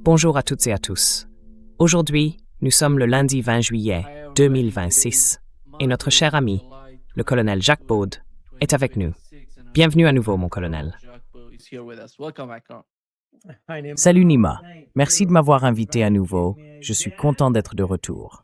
Bonjour à toutes et à tous. Aujourd'hui, nous sommes le lundi 20 juillet 2026 et notre cher ami, le colonel Jacques Baud, est avec nous. Bienvenue à nouveau, mon colonel. Salut Nima, merci de m'avoir invité à nouveau. Je suis content d'être de retour.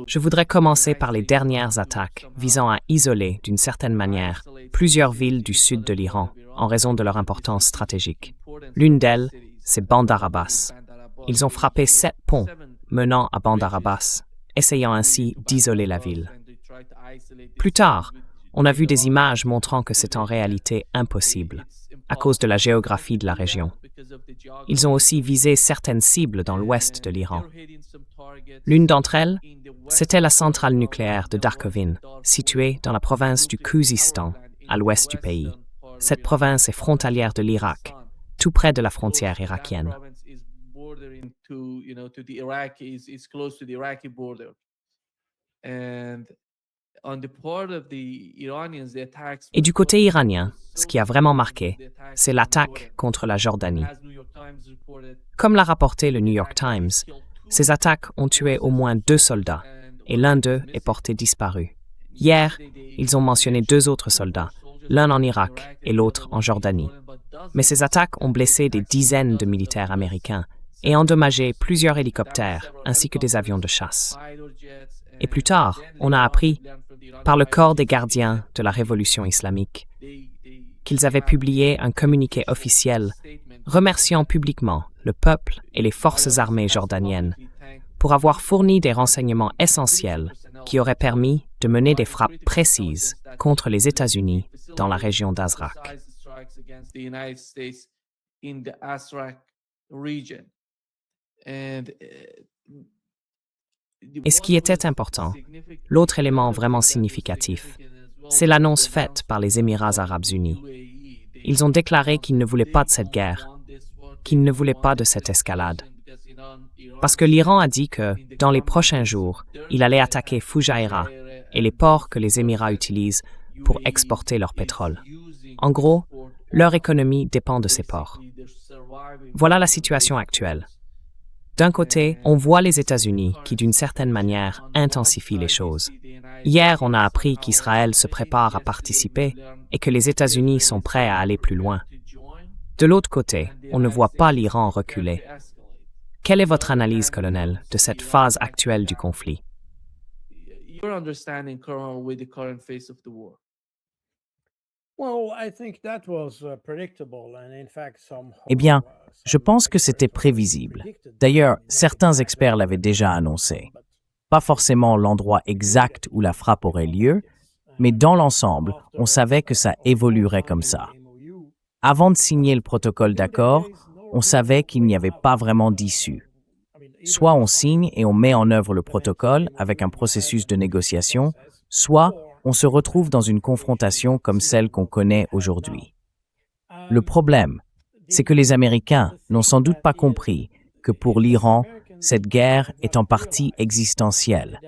Je voudrais commencer par les dernières attaques visant à isoler, d'une certaine manière, plusieurs villes du sud de l'Iran en raison de leur importance stratégique. L'une d'elles, c'est Bandar Abbas. Ils ont frappé 7 ponts menant à Bandar Abbas, essayant ainsi d'isoler la ville. Plus tard, on a vu des images montrant que c'est en réalité impossible, à cause de la géographie de la région. Ils ont aussi visé certaines cibles dans l'ouest de l'Iran. L'une d'entre elles, c'était la centrale nucléaire de Darkovin, située dans la province du Khuzistan, à l'ouest du pays. Cette province est frontalière de l'Irak, tout près de la frontière irakienne. Et du côté iranien, ce qui a vraiment marqué, c'est l'attaque contre la Jordanie. Comme l'a rapporté le New York Times, ces attaques ont tué au moins 2 soldats, et l'un d'eux est porté disparu. Hier, ils ont mentionné 2 autres soldats, l'un en Irak et l'autre en Jordanie. Mais ces attaques ont blessé des dizaines de militaires américains et endommagé plusieurs hélicoptères ainsi que des avions de chasse. Et plus tard, on a appris, par le corps des gardiens de la révolution islamique, qu'ils avaient publié un communiqué officiel remerciant publiquement le peuple et les forces armées jordaniennes pour avoir fourni des renseignements essentiels qui auraient permis de mener des frappes précises contre les États-Unis dans la région d'Azraq. Et ce qui était important, l'autre élément vraiment significatif, c'est l'annonce faite par les Émirats arabes unis. Ils ont déclaré qu'ils ne voulaient pas de cette guerre, qu'ils ne voulaient pas de cette escalade. Parce que l'Iran a dit que, dans les prochains jours, il allait attaquer Fujairah et les ports que les Émirats utilisent pour exporter leur pétrole. En gros, leur économie dépend de ces ports. Voilà la situation actuelle. D'un côté, on voit les États-Unis qui, d'une certaine manière, intensifient les choses. Hier, on a appris qu'Israël se prépare à participer et que les États-Unis sont prêts à aller plus loin. De l'autre côté, on ne voit pas l'Iran reculer. Quelle est votre analyse, colonel, de cette phase actuelle du conflit? Eh bien, je pense que c'était prévisible. D'ailleurs, certains experts l'avaient déjà annoncé. Pas forcément l'endroit exact où la frappe aurait lieu, mais dans l'ensemble, on savait que ça évoluerait comme ça. Avant de signer le protocole d'accord, on savait qu'il n'y avait pas vraiment d'issue. Soit on signe et on met en œuvre le protocole avec un processus de négociation, soit on se retrouve dans une confrontation comme celle qu'on connaît aujourd'hui. Le problème, c'est que les Américains n'ont sans doute pas compris que pour l'Iran, cette guerre est en partie existentielle,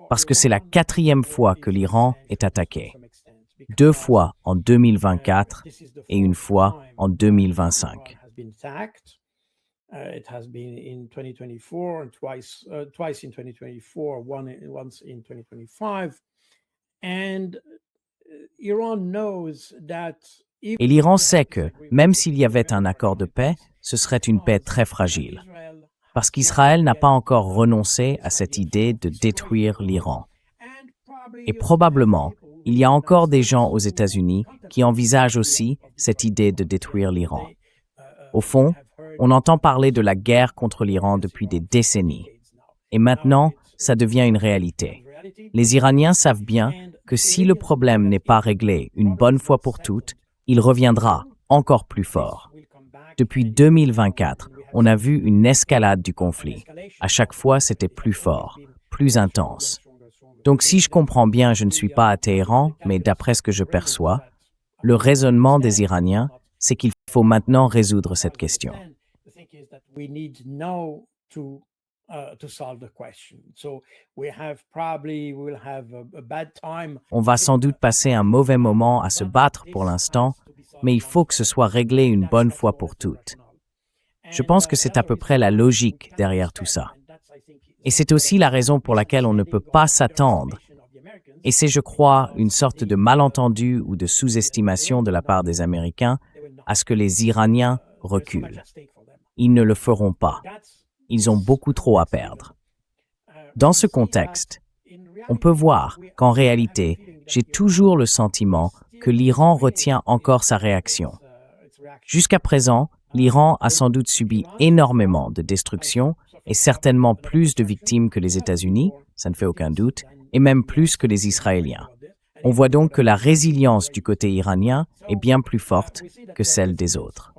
parce que c'est la 4e fois que l'Iran est attaqué. 2 fois en 2024 et 1 fois en 2025. It has been in 2024 and twice in 2024, once in 2025. And Iran knows that Et l'Iran sait que, même s'il y avait un accord de paix, ce serait une paix très fragile. Parce qu'Israël n'a pas encore renoncé à cette idée de détruire l'Iran. Et probablement, il y a encore des gens aux États-Unis qui envisagent aussi cette idée de détruire l'Iran. Au fond, on entend parler de la guerre contre l'Iran depuis des décennies. Et maintenant, ça devient une réalité. Les Iraniens savent bien que si le problème n'est pas réglé une bonne fois pour toutes, il reviendra encore plus fort. Depuis 2024, on a vu une escalade du conflit. À chaque fois, c'était plus fort, plus intense. Donc si je comprends bien, je ne suis pas à Téhéran, mais d'après ce que je perçois, le raisonnement des Iraniens, c'est qu'il faut maintenant résoudre cette question. On va sans doute passer un mauvais moment à se battre pour l'instant, mais il faut que ce soit réglé une bonne fois pour toutes. Je pense que c'est à peu près la logique derrière tout ça. Et c'est aussi la raison pour laquelle on ne peut pas s'attendre, et c'est, je crois, une sorte de malentendu ou de sous-estimation de la part des Américains, à ce que les Iraniens reculent. Ils ne le feront pas. Ils ont beaucoup trop à perdre. Dans ce contexte, on peut voir qu'en réalité, j'ai toujours le sentiment que l'Iran retient encore sa réaction. Jusqu'à présent, l'Iran a sans doute subi énormément de destruction et certainement plus de victimes que les États-Unis, ça ne fait aucun doute, et même plus que les Israéliens. On voit donc que la résilience du côté iranien est bien plus forte que celle des autres.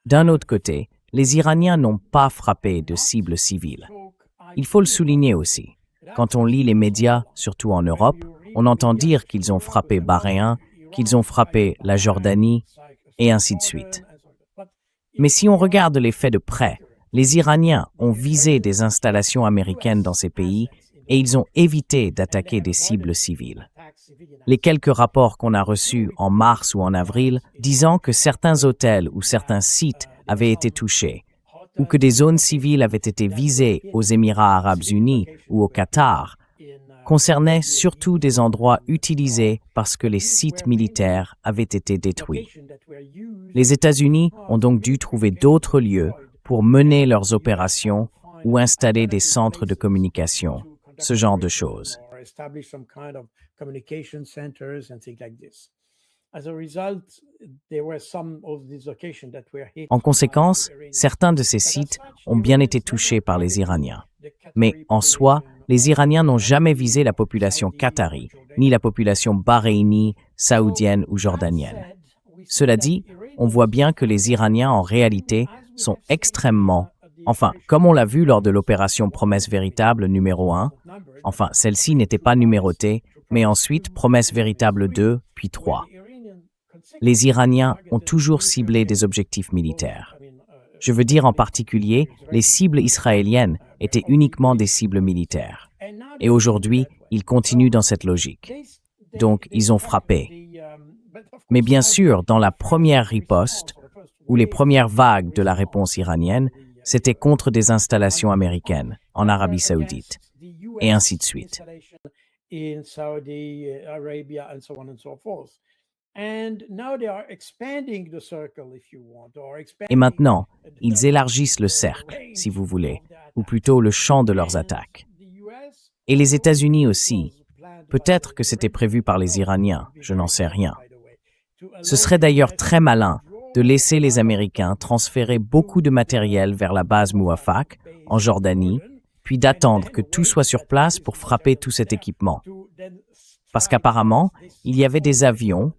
D'un autre côté, les Iraniens n'ont pas frappé de cibles civiles. Il faut le souligner aussi. Quand on lit les médias, surtout en Europe, on entend dire qu'ils ont frappé Bahreïn, qu'ils ont frappé la Jordanie, et ainsi de suite. Mais si on regarde les faits de près, les Iraniens ont visé des installations américaines dans ces pays et ils ont évité d'attaquer des cibles civiles. Les quelques rapports qu'on a reçus en mars ou en avril disant que certains hôtels ou certains sites avaient été touchés, ou que des zones civiles avaient été visées aux Émirats arabes unis ou au Qatar, concernaient surtout des endroits utilisés parce que les sites militaires avaient été détruits. Les États-Unis ont donc dû trouver d'autres lieux pour mener leurs opérations ou installer des centres de communication, ce genre de choses. En conséquence, certains de ces sites ont bien été touchés par les Iraniens. Mais en soi, les Iraniens n'ont jamais visé la population qatari, ni la population bahreïnie, saoudienne ou jordanienne. Cela dit, on voit bien que les Iraniens, en réalité, sont extrêmement, comme on l'a vu lors de l'opération Promesse Véritable numéro 1, celle-ci n'était pas numérotée, mais ensuite Promesse Véritable 2, puis 3. Les Iraniens ont toujours ciblé des objectifs militaires. Je veux dire en particulier, les cibles israéliennes étaient uniquement des cibles militaires. Et aujourd'hui, ils continuent dans cette logique. Donc, ils ont frappé. Mais bien sûr, dans la première riposte, ou les premières vagues de la réponse iranienne, c'était contre des installations américaines en Arabie Saoudite, et ainsi de suite. Et maintenant, ils élargissent le cercle, si vous voulez, ou plutôt le champ de leurs attaques. Et les États-Unis aussi. Peut-être que c'était prévu par les Iraniens, je n'en sais rien. Ce serait d'ailleurs très malin de laisser les Américains transférer beaucoup de matériel vers la base Mouafaq, en Jordanie, puis d'attendre que tout soit sur place pour frapper tout cet équipement. Parce qu'apparemment, il y avait des avions,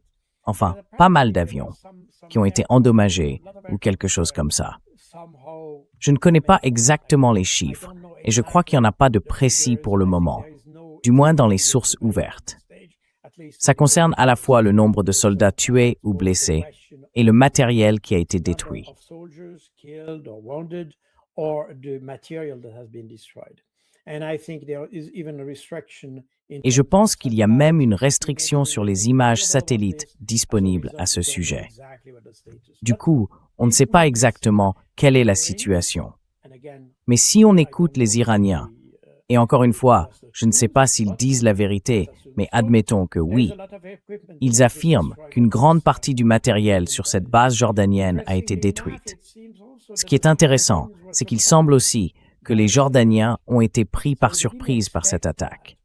pas mal d'avions, qui ont été endommagés ou quelque chose comme ça. Je ne connais pas exactement les chiffres et je crois qu'il n'y en a pas de précis pour le moment, du moins dans les sources ouvertes. Ça concerne à la fois le nombre de soldats tués ou blessés et le matériel qui a été détruit. Et je pense qu'il y a même une restriction sur les images satellites disponibles à ce sujet. Du coup, on ne sait pas exactement quelle est la situation. Mais si on écoute les Iraniens, et encore une fois, je ne sais pas s'ils disent la vérité, mais admettons que oui, ils affirment qu'une grande partie du matériel sur cette base jordanienne a été détruite. Ce qui est intéressant, c'est qu'il semble aussi que les Jordaniens ont été pris par surprise par cette attaque.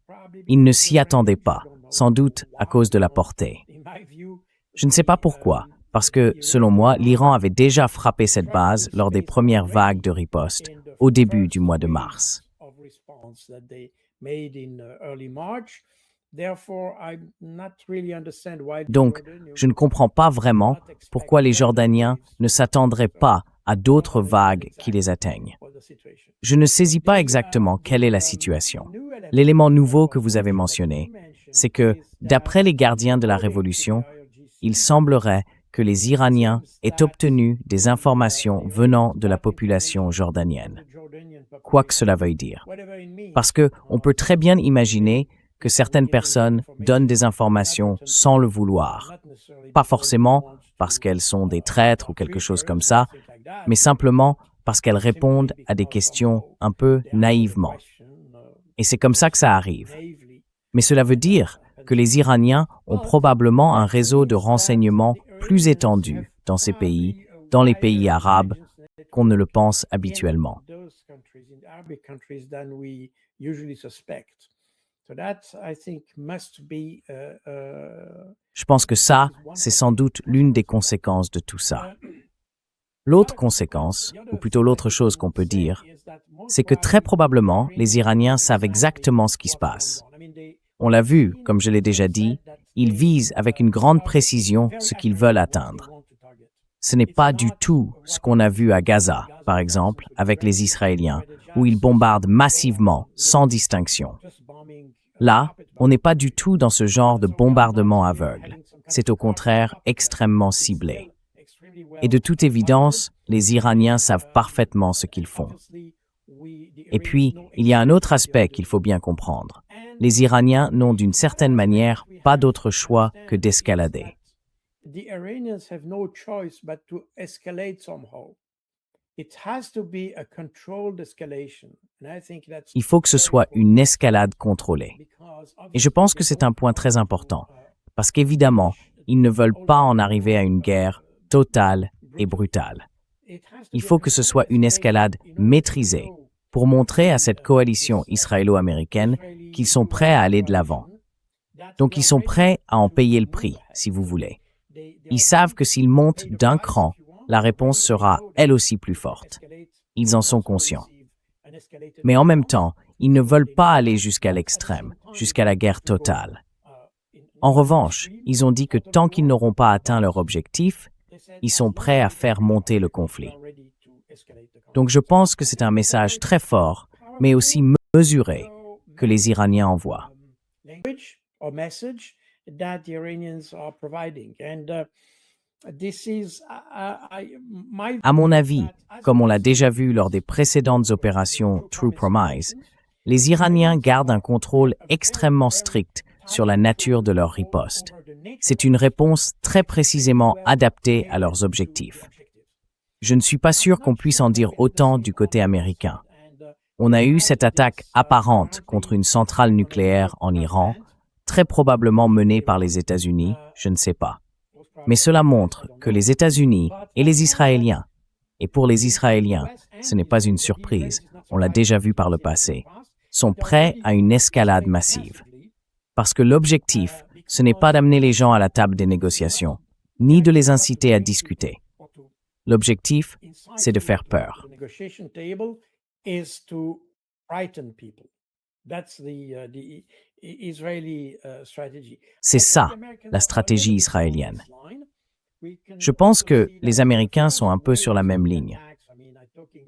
Ils ne s'y attendaient pas, sans doute à cause de la portée. Je ne sais pas pourquoi, parce que, selon moi, l'Iran avait déjà frappé cette base lors des premières vagues de riposte, au début du mois de mars. Donc, je ne comprends pas vraiment pourquoi les Jordaniens ne s'attendraient pas à d'autres vagues qui les atteignent. Je ne saisis pas exactement quelle est la situation. L'élément nouveau que vous avez mentionné, c'est que, d'après les gardiens de la Révolution, il semblerait que les Iraniens aient obtenu des informations venant de la population jordanienne. quoi que cela veuille dire. Parce que on peut très bien imaginer que certaines personnes donnent des informations sans le vouloir. Pas forcément parce qu'elles sont des traîtres ou quelque chose comme ça, mais simplement parce qu'elles répondent à des questions un peu naïvement. Et c'est comme ça que ça arrive. Mais cela veut dire que les Iraniens ont probablement un réseau de renseignement plus étendu dans ces pays, dans les pays arabes, qu'on ne le pense habituellement. Je pense que ça, c'est sans doute l'une des conséquences de tout ça. L'autre conséquence, ou plutôt l'autre chose qu'on peut dire, c'est que très probablement, les Iraniens savent exactement ce qui se passe. On l'a vu, comme je l'ai déjà dit, ils visent avec une grande précision ce qu'ils veulent atteindre. Ce n'est pas du tout ce qu'on a vu à Gaza, par exemple, avec les Israéliens, où ils bombardent massivement, sans distinction. Là, on n'est pas du tout dans ce genre de bombardement aveugle. C'est au contraire extrêmement ciblé. Et de toute évidence, les Iraniens savent parfaitement ce qu'ils font. Et puis, il y a un autre aspect qu'il faut bien comprendre. Les Iraniens n'ont d'une certaine manière pas d'autre choix que d'escalader. Il faut que ce soit une escalade contrôlée. Et je pense que c'est un point très important, parce qu'évidemment, ils ne veulent pas en arriver à une guerre totale et brutale. Il faut que ce soit une escalade maîtrisée pour montrer à cette coalition israélo-américaine qu'ils sont prêts à aller de l'avant. Donc ils sont prêts à en payer le prix, si vous voulez. Ils savent que s'ils montent d'un cran, la réponse sera elle aussi plus forte. Ils en sont conscients. Mais en même temps, ils ne veulent pas aller jusqu'à l'extrême, jusqu'à la guerre totale. En revanche, ils ont dit que tant qu'ils n'auront pas atteint leur objectif, ils sont prêts à faire monter le conflit. Donc je pense que c'est un message très fort, mais aussi mesuré, que les Iraniens envoient. À mon avis, comme on l'a déjà vu lors des précédentes opérations True Promise, les Iraniens gardent un contrôle extrêmement strict sur la nature de leur riposte. C'est une réponse très précisément adaptée à leurs objectifs. Je ne suis pas sûr qu'on puisse en dire autant du côté américain. On a eu cette attaque apparente contre une centrale nucléaire en Iran, très probablement menée par les États-Unis, je ne sais pas. Mais cela montre que les États-Unis et les Israéliens, et pour les Israéliens, ce n'est pas une surprise, on l'a déjà vu par le passé, sont prêts à une escalade massive. Parce que l'objectif, ce n'est pas d'amener les gens à la table des négociations, ni de les inciter à discuter. L'objectif, c'est de faire peur. C'est ça, la stratégie israélienne. Je pense que les Américains sont un peu sur la même ligne.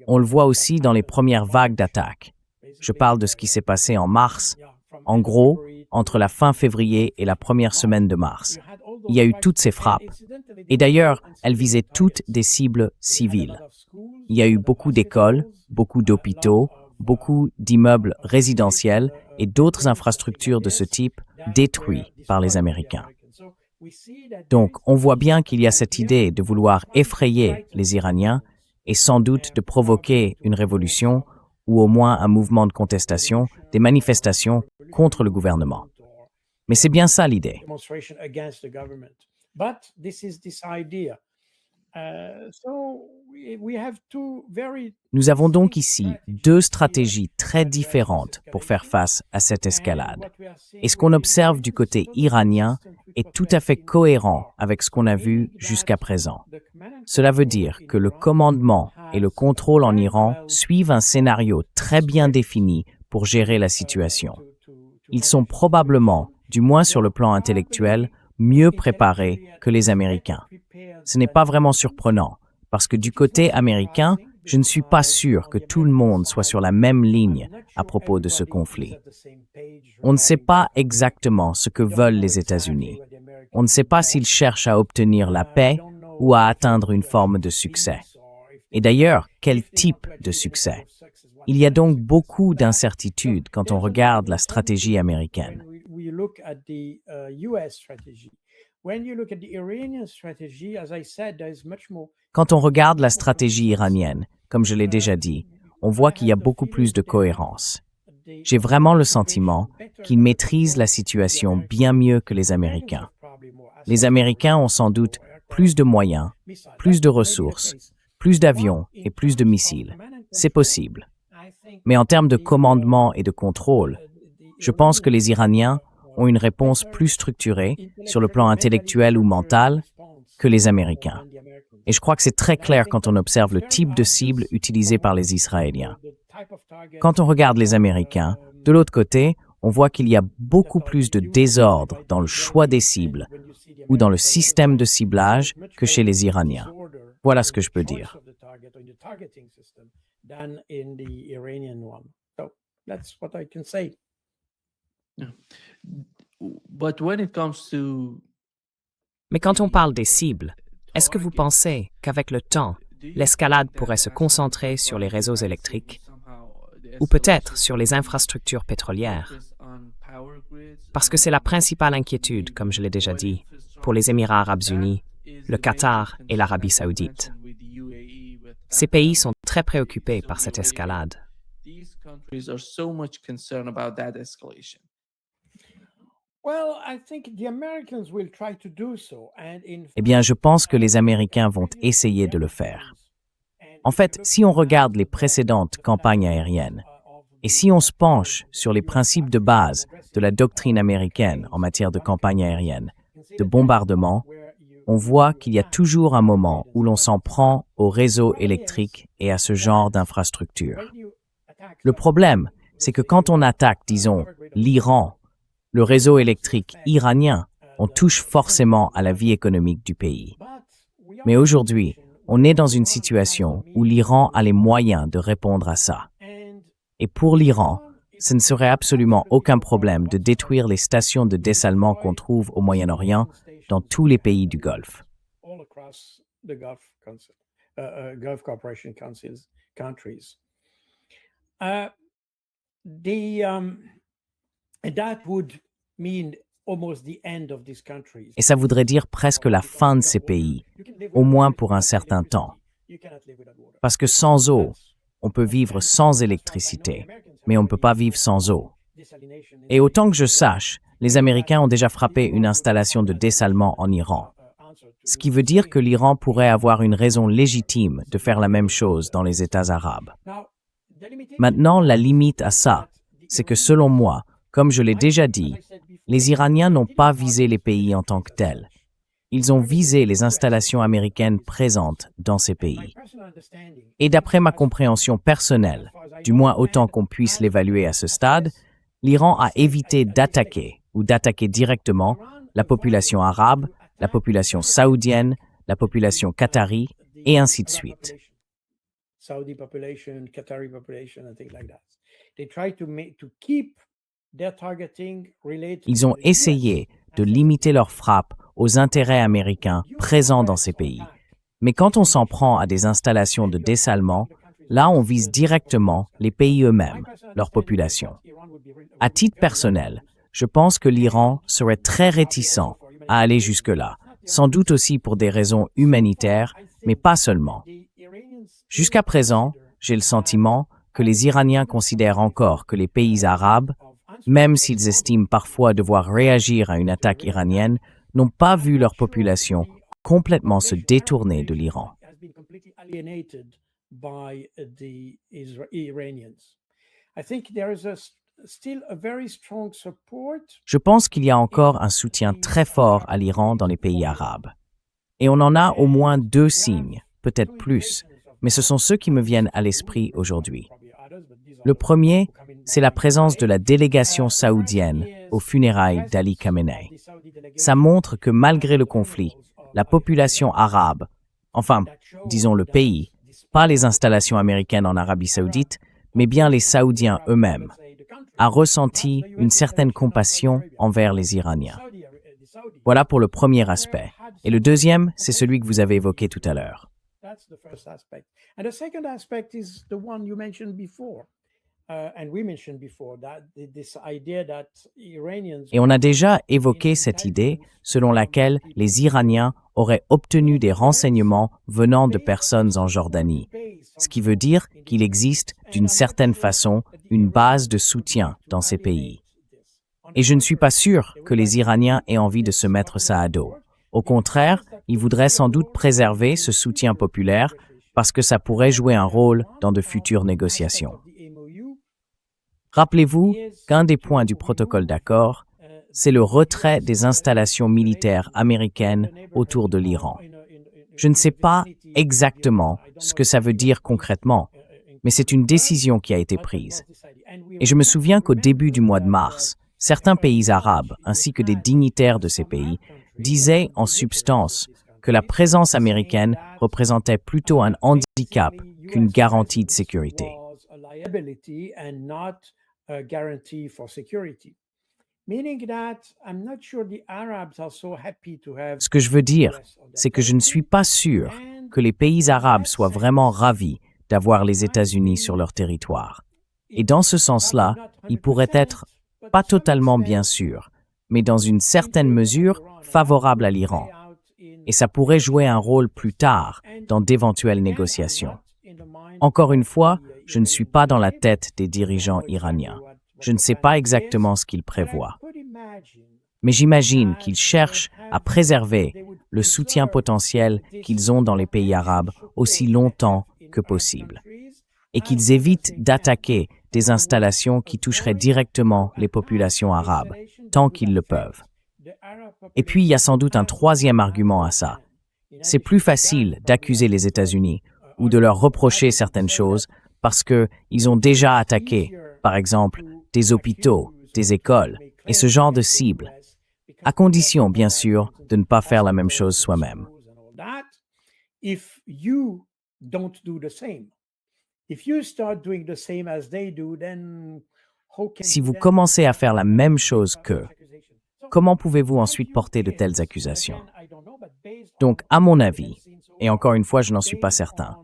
On le voit aussi dans les premières vagues d'attaques. Je parle de ce qui s'est passé en mars. En gros, entre la fin février et la première semaine de mars. Il y a eu toutes ces frappes. Et d'ailleurs, elles visaient toutes des cibles civiles. Il y a eu beaucoup d'écoles, beaucoup d'hôpitaux, beaucoup d'immeubles résidentiels et d'autres infrastructures de ce type détruits par les Américains. Donc, on voit bien qu'il y a cette idée de vouloir effrayer les Iraniens et sans doute de provoquer une révolution ou au moins un mouvement de contestation, des manifestations contre le gouvernement. Mais c'est bien ça l'idée. Nous avons donc ici deux stratégies très différentes pour faire face à cette escalade. Et ce qu'on observe du côté iranien est tout à fait cohérent avec ce qu'on a vu jusqu'à présent. Cela veut dire que le commandement et le contrôle en Iran suivent un scénario très bien défini pour gérer la situation. Ils sont probablement, du moins sur le plan intellectuel, mieux préparés que les Américains. Ce n'est pas vraiment surprenant, parce que du côté américain, je ne suis pas sûr que tout le monde soit sur la même ligne à propos de ce conflit. On ne sait pas exactement ce que veulent les États-Unis. On ne sait pas s'ils cherchent à obtenir la paix ou à atteindre une forme de succès. Et d'ailleurs, quel type de succès? Il y a donc beaucoup d'incertitudes quand on regarde la stratégie américaine. Quand on regarde la stratégie iranienne, comme je l'ai déjà dit, on voit qu'il y a beaucoup plus de cohérence. J'ai vraiment le sentiment qu'ils maîtrisent la situation bien mieux que les Américains. Les Américains ont sans doute plus de moyens, plus de ressources, plus d'avions et plus de missiles. C'est possible. Mais en termes de commandement et de contrôle, je pense que les Iraniens ont une réponse plus structurée sur le plan intellectuel ou mental que les Américains. Et je crois que c'est très clair quand on observe le type de cible utilisé par les Israéliens. Quand on regarde les Américains, de l'autre côté, on voit qu'il y a beaucoup plus de désordre dans le choix des cibles ou dans le système de ciblage que chez les Iraniens. Voilà ce que je peux dire. Mais quand on parle des cibles, est-ce que vous pensez qu'avec le temps, l'escalade pourrait se concentrer sur les réseaux électriques ou peut-être sur les infrastructures pétrolières? Parce que c'est la principale inquiétude, comme je l'ai déjà dit, pour les Émirats arabes unis, le Qatar et l'Arabie saoudite. Ces pays sont très préoccupés par cette escalade. Eh bien, je pense que les Américains vont essayer de le faire. En fait, si on regarde les précédentes campagnes aériennes, et si on se penche sur les principes de base de la doctrine américaine en matière de campagne aérienne, de bombardement, on voit qu'il y a toujours un moment où l'on s'en prend au réseau électrique et à ce genre d'infrastructure. Le problème, c'est que quand on attaque, disons, l'Iran, le réseau électrique iranien, on touche forcément à la vie économique du pays. Mais aujourd'hui, on est dans une situation où l'Iran a les moyens de répondre à ça. Et pour l'Iran, ce ne serait absolument aucun problème de détruire les stations de dessalement qu'on trouve au Moyen-Orient dans tous les pays du Golfe. Et ça voudrait dire presque la fin de ces pays, au moins pour un certain temps. Parce que sans eau, on peut vivre sans électricité, mais on ne peut pas vivre sans eau. Et autant que je sache, les Américains ont déjà frappé une installation de dessalement en Iran. Ce qui veut dire que l'Iran pourrait avoir une raison légitime de faire la même chose dans les États arabes. Maintenant, la limite à ça, c'est que selon moi, comme je l'ai déjà dit, les Iraniens n'ont pas visé les pays en tant que tels. Ils ont visé les installations américaines présentes dans ces pays. Et d'après ma compréhension personnelle, du moins autant qu'on puisse l'évaluer à ce stade, l'Iran a évité d'attaquer ou d'attaquer directement la population arabe, la population saoudienne, la population qatari, et ainsi de suite. Ils ont essayé de limiter leurs frappes aux intérêts américains présents dans ces pays. Mais quand on s'en prend à des installations de dessalement, là on vise directement les pays eux-mêmes, leur population. À titre personnel, je pense que l'Iran serait très réticent à aller jusque-là, sans doute aussi pour des raisons humanitaires, mais pas seulement. Jusqu'à présent, j'ai le sentiment que les Iraniens considèrent encore que les pays arabes, même s'ils estiment parfois devoir réagir à une attaque iranienne, n'ont pas vu leur population complètement se détourner de l'Iran. Je pense qu'il y a encore un soutien très fort à l'Iran dans les pays arabes. Et on en a au moins 2 signes, peut-être plus, mais ce sont ceux qui me viennent à l'esprit aujourd'hui. Le premier, c'est la présence de la délégation saoudienne aux funérailles d'Ali Khamenei. Ça montre que malgré le conflit, la population arabe, enfin, disons le pays, pas les installations américaines en Arabie saoudite, mais bien les Saoudiens eux-mêmes, a ressenti une certaine compassion envers les Iraniens. Voilà pour le premier aspect. Et le deuxième, c'est celui que vous avez évoqué tout à l'heure. that's the first aspect. And the second aspect is the one you mentioned before. And we mentioned before that this idea that Iranians Et on a déjà évoqué cette idée selon laquelle les Iraniens auraient obtenu des renseignements venant de personnes en Jordanie, ce qui veut dire qu'il existe, d'une certaine façon, une base de soutien dans ces pays. Et je ne suis pas sûr que les Iraniens aient envie de se mettre ça à dos. Au contraire, ils voudraient sans doute préserver ce soutien populaire parce que ça pourrait jouer un rôle dans de futures négociations. Rappelez-vous qu'un des points du protocole d'accord, c'est le retrait des installations militaires américaines autour de l'Iran. Je ne sais pas exactement ce que ça veut dire concrètement, mais c'est une décision qui a été prise. Et je me souviens qu'au début du mois de mars, certains pays arabes, ainsi que des dignitaires de ces pays, disaient en substance que la présence américaine représentait plutôt un handicap qu'une garantie de sécurité. Ce que je veux dire, c'est que je ne suis pas sûr que les pays arabes soient vraiment ravis d'avoir les États-Unis sur leur territoire. Et dans ce sens-là, ils pourraient être, pas totalement bien sûr, mais dans une certaine mesure, favorables à l'Iran. Et ça pourrait jouer un rôle plus tard dans d'éventuelles négociations. Encore une fois, je ne suis pas dans la tête des dirigeants iraniens. Je ne sais pas exactement ce qu'ils prévoient. Mais j'imagine qu'ils cherchent à préserver le soutien potentiel qu'ils ont dans les pays arabes aussi longtemps que possible. Et qu'ils évitent d'attaquer des installations qui toucheraient directement les populations arabes, tant qu'ils le peuvent. Et puis, il y a sans doute un troisième argument à ça. C'est plus facile d'accuser les États-Unis ou de leur reprocher certaines choses parce qu'ils ont déjà attaqué, par exemple, des hôpitaux, des écoles et ce genre de cibles, à condition, bien sûr, de ne pas faire la même chose soi-même. Si vous commencez à faire la même chose qu'eux, comment pouvez-vous ensuite porter de telles accusations? Donc, à mon avis, et encore une fois, je n'en suis pas certain,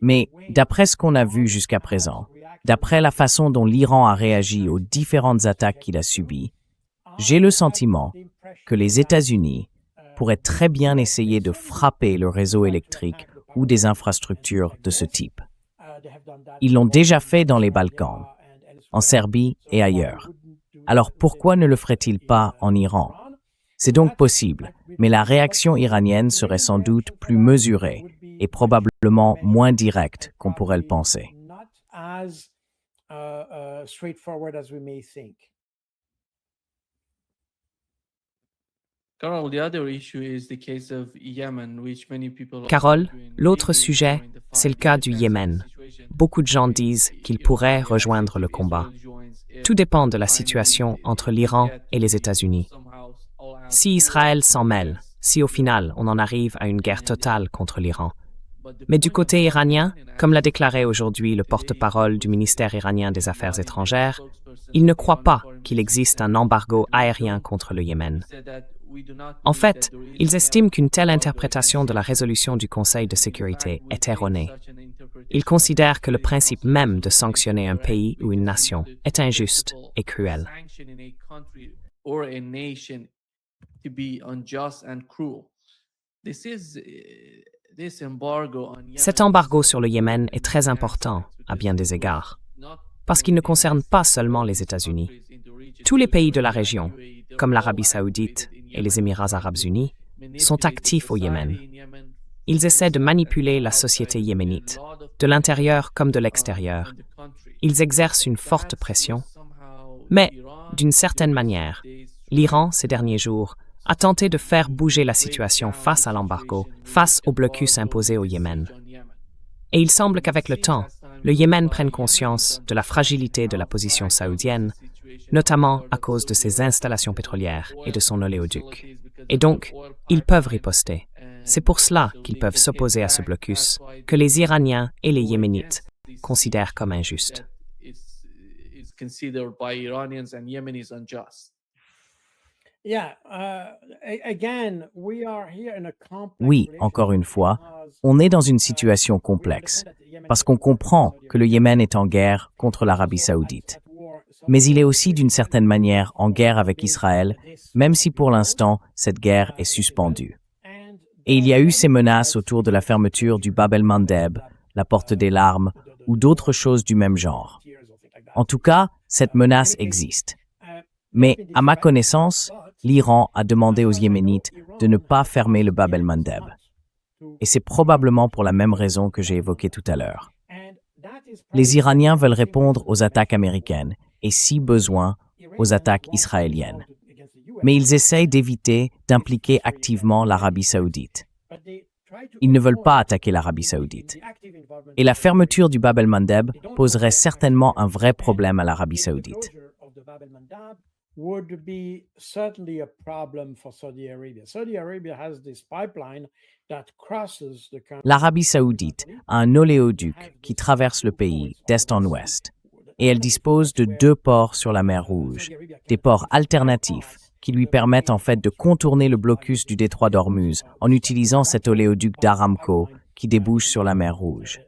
mais d'après ce qu'on a vu jusqu'à présent, d'après la façon dont l'Iran a réagi aux différentes attaques qu'il a subies, j'ai le sentiment que les États-Unis pourraient très bien essayer de frapper le réseau électrique ou des infrastructures de ce type. Ils l'ont déjà fait dans les Balkans, en Serbie et ailleurs. Alors pourquoi ne le ferait-il pas en Iran? C'est donc possible, mais la réaction iranienne serait sans doute plus mesurée et probablement moins directe qu'on pourrait le penser. Carole, l'autre sujet, c'est le cas du Yémen. Beaucoup de gens disent qu'ils pourraient rejoindre le combat. Tout dépend de la situation entre l'Iran et les États-Unis. Si Israël s'en mêle, si au final on en arrive à une guerre totale contre l'Iran. Mais du côté iranien, comme l'a déclaré aujourd'hui le porte-parole du ministère iranien des Affaires étrangères, il ne croit pas qu'il existe un embargo aérien contre le Yémen. En fait, ils estiment qu'une telle interprétation de la résolution du Conseil de sécurité est erronée. Ils considèrent que le principe même de sanctionner un pays ou une nation est injuste et cruel. Cet embargo sur le Yémen est très important à bien des égards, parce qu'il ne concerne pas seulement les États-Unis. Tous les pays de la région, comme l'Arabie saoudite et les Émirats arabes unis, sont actifs au Yémen. Ils essaient de manipuler la société yéménite, de l'intérieur comme de l'extérieur. Ils exercent une forte pression. Mais, d'une certaine manière, l'Iran, ces derniers jours, a tenté de faire bouger la situation face à l'embargo, face au blocus imposé au Yémen. Et il semble qu'avec le temps, le Yémen prenne conscience de la fragilité de la position saoudienne, notamment à cause de ses installations pétrolières et de son oléoduc. Et donc, ils peuvent riposter. C'est pour cela qu'ils peuvent s'opposer à ce blocus, que les Iraniens et les Yéménites considèrent comme injuste. Oui, encore une fois, on est dans une situation complexe, parce qu'on comprend que le Yémen est en guerre contre l'Arabie saoudite. Mais il est aussi d'une certaine manière en guerre avec Israël, même si pour l'instant, cette guerre est suspendue. Et il y a eu ces menaces autour de la fermeture du Bab el-Mandeb, la porte des larmes, ou d'autres choses du même genre. En tout cas, cette menace existe. Mais, à ma connaissance, l'Iran a demandé aux Yéménites de ne pas fermer le Bab el-Mandeb. Et c'est probablement pour la même raison que j'ai évoquée tout à l'heure. Les Iraniens veulent répondre aux attaques américaines et, si besoin, aux attaques israéliennes. Mais ils essayent d'éviter d'impliquer activement l'Arabie saoudite. Ils ne veulent pas attaquer l'Arabie saoudite. Et la fermeture du Bab el-Mandeb poserait certainement un vrai problème à l'Arabie saoudite. L'Arabie saoudite a un oléoduc qui traverse le pays d'est en ouest. Et elle dispose de 2 ports sur la mer Rouge, des ports alternatifs qui lui permettent en fait de contourner le blocus du détroit d'Ormuz en utilisant cet oléoduc d'Aramco qui débouche sur la mer Rouge.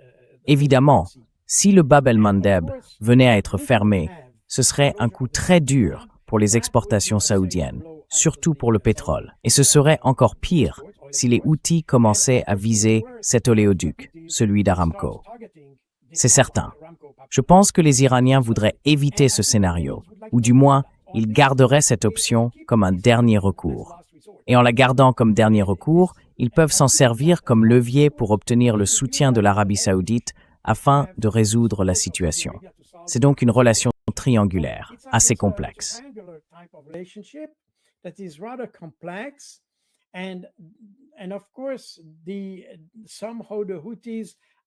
Évidemment, si le Bab el-Mandeb venait à être fermé, ce serait un coup très dur pour les exportations saoudiennes, surtout pour le pétrole. Et ce serait encore pire si les Houthis commençaient à viser cet oléoduc, celui d'Aramco. C'est certain. Je pense que les Iraniens voudraient éviter ce scénario, ou du moins, ils garderaient cette option comme un dernier recours. Et en la gardant comme dernier recours, ils peuvent s'en servir comme levier pour obtenir le soutien de l'Arabie saoudite afin de résoudre la situation. C'est donc une relation triangulaire, assez complexe.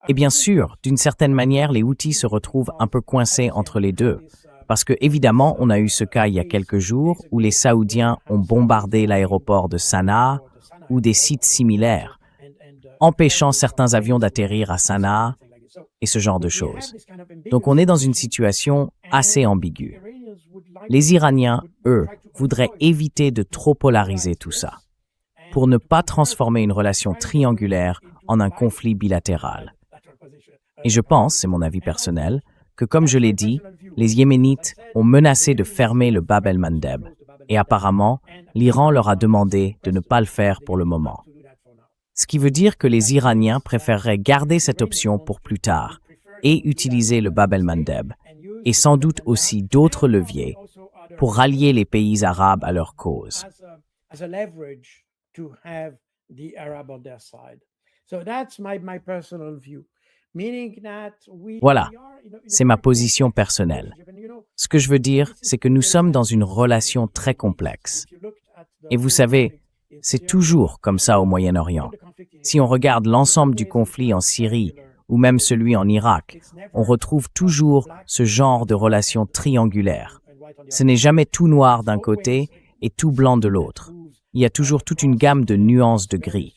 Et bien sûr, d'une certaine manière, les Houthis se retrouvent un peu coincés entre les deux. Parce que, évidemment, on a eu ce cas il y a quelques jours où les Saoudiens ont bombardé l'aéroport de Sanaa ou des sites similaires, empêchant certains avions d'atterrir à Sanaa et ce genre de choses. Donc on est dans une situation assez ambiguë. Les Iraniens, eux, voudraient éviter de trop polariser tout ça, pour ne pas transformer une relation triangulaire en un conflit bilatéral. Et je pense, c'est mon avis personnel, que comme je l'ai dit, les Yéménites ont menacé de fermer le Bab el-Mandeb, et apparemment, l'Iran leur a demandé de ne pas le faire pour le moment. Ce qui veut dire que les Iraniens préféreraient garder cette option pour plus tard et utiliser le Bab el-Mandeb, et sans doute aussi d'autres leviers pour rallier les pays arabes à leur cause. Voilà, c'est ma position personnelle. Ce que je veux dire, c'est que nous sommes dans une relation très complexe. Et vous savez, c'est toujours comme ça au Moyen-Orient. Si on regarde l'ensemble du conflit en Syrie ou même celui en Irak, on retrouve toujours ce genre de relation triangulaire. Ce n'est jamais tout noir d'un côté et tout blanc de l'autre. Il y a toujours toute une gamme de nuances de gris.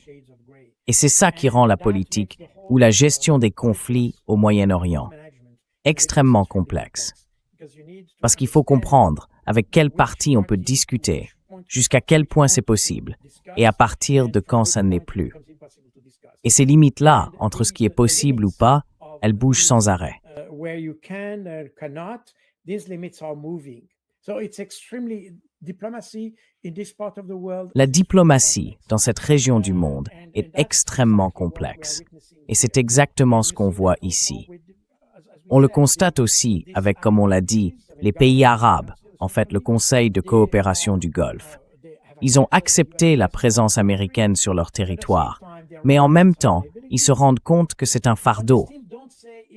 Et c'est ça qui rend la politique ou la gestion des conflits au Moyen-Orient extrêmement complexe. Parce qu'il faut comprendre avec quelle partie on peut discuter, jusqu'à quel point c'est possible, et à partir de quand ça ne l'est plus. Et ces limites-là, entre ce qui est possible ou pas, elles bougent sans arrêt. La diplomatie dans cette région du monde est extrêmement complexe. Et c'est exactement ce qu'on voit ici. On le constate aussi avec, comme on l'a dit, les pays arabes, en fait le Conseil de coopération du Golfe. Ils ont accepté la présence américaine sur leur territoire, mais en même temps, ils se rendent compte que c'est un fardeau.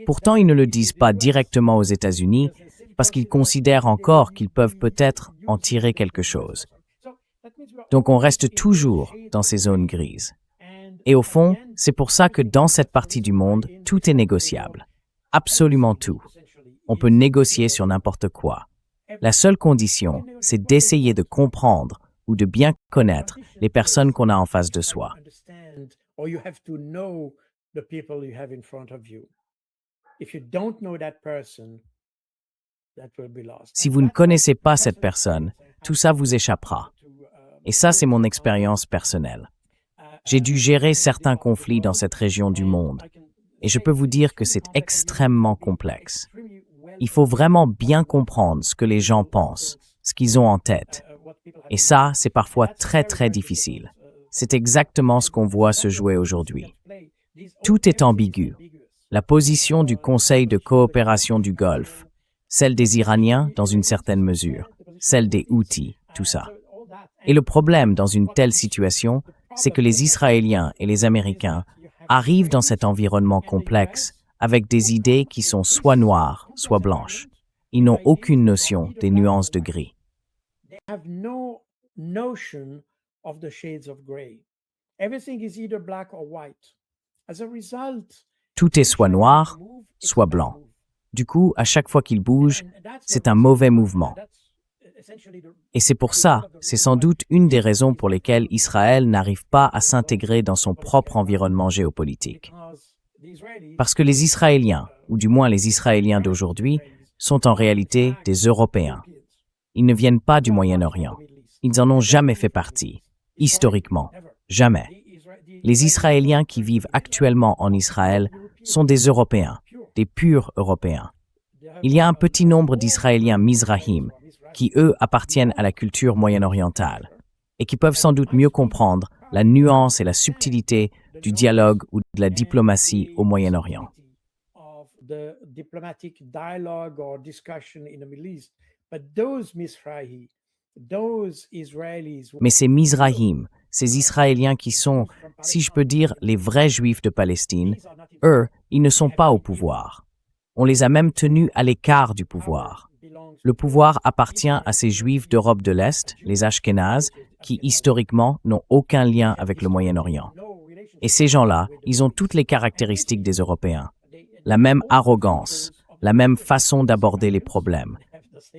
Pourtant, ils ne le disent pas directement aux États-Unis parce qu'ils considèrent encore qu'ils peuvent peut-être en tirer quelque chose. Donc on reste toujours dans ces zones grises. Et au fond, c'est pour ça que dans cette partie du monde, tout est négociable. Absolument tout. On peut négocier sur n'importe quoi. La seule condition, c'est d'essayer de comprendre ou de bien connaître les personnes qu'on a en face de soi. Si vous ne connaissez pas cette personne, tout ça vous échappera. Et ça, c'est mon expérience personnelle. J'ai dû gérer certains conflits dans cette région du monde. Et je peux vous dire que c'est extrêmement complexe. Il faut vraiment bien comprendre ce que les gens pensent, ce qu'ils ont en tête. Et ça, c'est parfois très, très difficile. C'est exactement ce qu'on voit se jouer aujourd'hui. Tout est ambigu. La position du Conseil de coopération du Golfe, celle des Iraniens dans une certaine mesure, celle des Houthis, tout ça. Et le problème dans une telle situation, c'est que les Israéliens et les Américains arrivent dans cet environnement complexe avec des idées qui sont soit noires, soit blanches. Ils n'ont aucune notion des nuances de gris. Tout est soit noir, soit blanc. Du coup, à chaque fois qu'ils bougent, c'est un mauvais mouvement. Et c'est pour ça, c'est sans doute une des raisons pour lesquelles Israël n'arrive pas à s'intégrer dans son propre environnement géopolitique. Parce que les Israéliens, ou du moins les Israéliens d'aujourd'hui, sont en réalité des Européens. Ils ne viennent pas du Moyen-Orient. Ils n'en ont jamais fait partie. Historiquement, jamais. Les Israéliens qui vivent actuellement en Israël sont des Européens, des purs Européens. Il y a un petit nombre d'Israéliens Mizrahim qui, eux, appartiennent à la culture moyen-orientale et qui peuvent sans doute mieux comprendre la nuance et la subtilité du dialogue ou de la diplomatie au Moyen-Orient. Mais ces Mizrahim, ces Israéliens qui sont, si je peux dire, les vrais Juifs de Palestine, eux, ils ne sont pas au pouvoir. On les a même tenus à l'écart du pouvoir. Le pouvoir appartient à ces Juifs d'Europe de l'Est, les Ashkénazes, qui historiquement n'ont aucun lien avec le Moyen-Orient. Et ces gens-là, ils ont toutes les caractéristiques des Européens. La même arrogance, la même façon d'aborder les problèmes.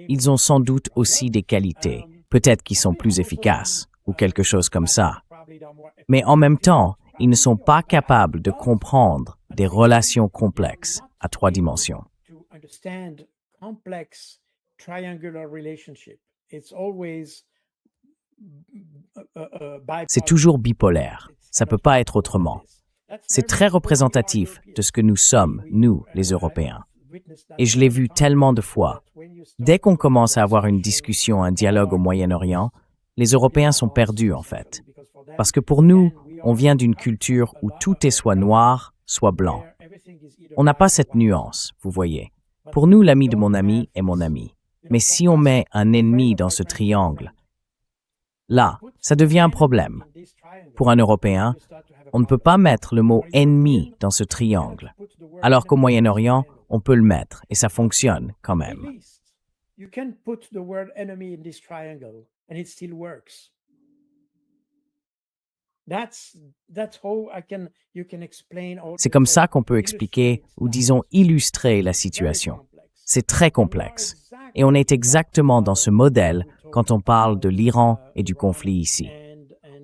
Ils ont sans doute aussi des qualités, peut-être qu'ils sont plus efficaces, ou quelque chose comme ça. Mais en même temps, ils ne sont pas capables de comprendre des relations complexes à 3 dimensions. C'est toujours bipolaire. Ça ne peut pas être autrement. C'est très représentatif de ce que nous sommes, nous, les Européens. Et je l'ai vu tellement de fois. Dès qu'on commence à avoir une discussion, un dialogue au Moyen-Orient, les Européens sont perdus, en fait. Parce que pour nous, on vient d'une culture où tout est soit noir, soit blanc. On n'a pas cette nuance, vous voyez. Pour nous, l'ami de mon ami est mon ami. Mais si on met un ennemi dans ce triangle, là, ça devient un problème. Pour un Européen, on ne peut pas mettre le mot « ennemi » dans ce triangle, alors qu'au Moyen-Orient, on peut le mettre, et ça fonctionne quand même. C'est comme ça qu'on peut expliquer, ou disons illustrer la situation. C'est très complexe. Et on est exactement dans ce modèle quand on parle de l'Iran et du conflit ici.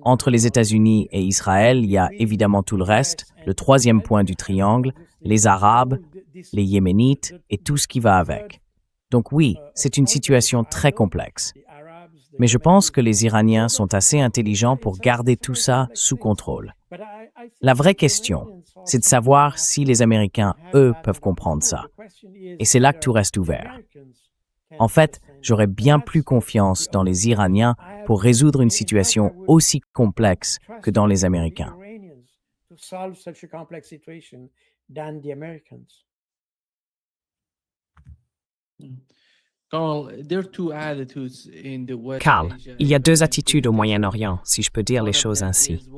Entre les États-Unis et Israël, il y a évidemment tout le reste, le 3e point du triangle, les Arabes, les Yéménites et tout ce qui va avec. Donc oui, c'est une situation très complexe. Mais je pense que les Iraniens sont assez intelligents pour garder tout ça sous contrôle. La vraie question, c'est de savoir si les Américains, eux, peuvent comprendre ça. Et c'est là que tout reste ouvert. En fait, j'aurais bien plus confiance dans les Iraniens pour résoudre une situation aussi complexe que dans les Américains. Carl, il y a 2 attitudes au Moyen-Orient, si je peux dire les choses ainsi.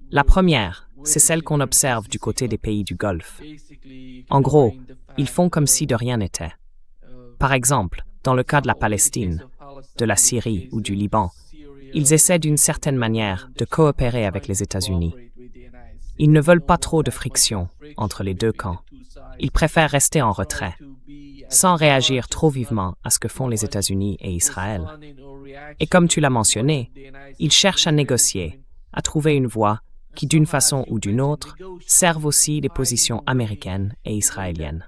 La première, c'est celle qu'on observe du côté des pays du Golfe. En gros, ils font comme si de rien n'était. Par exemple, dans le cas de la Palestine, de la Syrie ou du Liban, ils essaient d'une certaine manière de coopérer avec les États-Unis. Ils ne veulent pas trop de friction entre les 2 camps. Ils préfèrent rester en retrait, sans réagir trop vivement à ce que font les États-Unis et Israël. Et comme tu l'as mentionné, ils cherchent à négocier, à trouver une voie qui, d'une façon ou d'une autre, serve aussi les positions américaines et israéliennes.